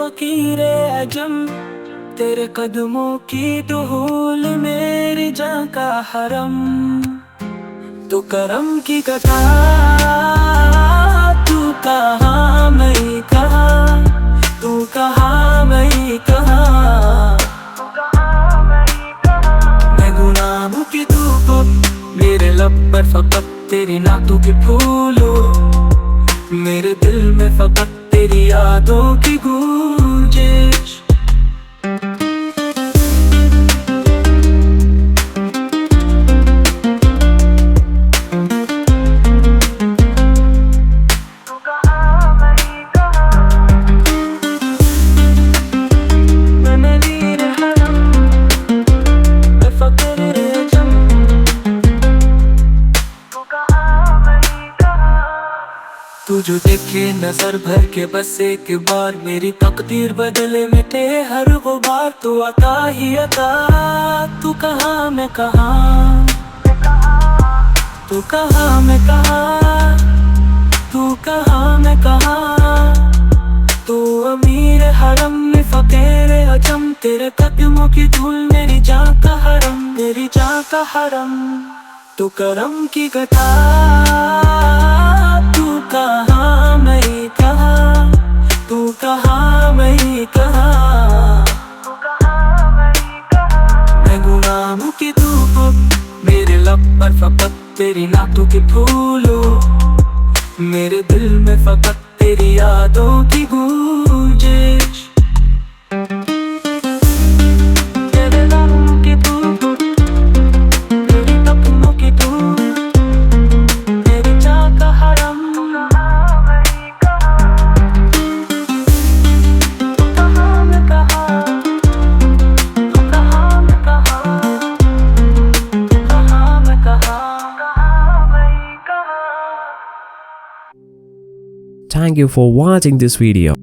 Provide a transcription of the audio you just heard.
फकीरे अजम, तेरे कदमों की धूल मेरी जान का हरम। तू करम की कथा, तू कहाँ मैं कहाँ, तू कहाँ मैं कहाँ, मैं गुनाहों की धूप, मेरे लब पर फकत तेरी नातों के फूल हो। मेरे दिल में फकत तेरी यादों की गूंजिश। तू जो देखे नजर भर के बस एक बार, मेरी तकदीर बदले मिटे हर गुबार। तू अता ही अता, तू कहाँ मैं कहाँ, तू कहाँ मैं कहाँ, तू कहाँ मैं कहाँ। तू अमीर हरम में फकीर अजम, तेरे कदमों की धूल मेरी जान का हरम, मेरी जान का हरम। तू करम की कथा, तू कहाँ मैं कहाँ, तू कहाँ मैं कहाँ, मैं गुनाहों की धूप, मेरे लब पर फकत तेरी नातों के फूल हो। मेरे दिल में फकत तेरी यादों की गूंजिश। तेरे नाम की धूप, तेरी तपनों की धूप, तेरी जान का हरम। Thank you for watching this video.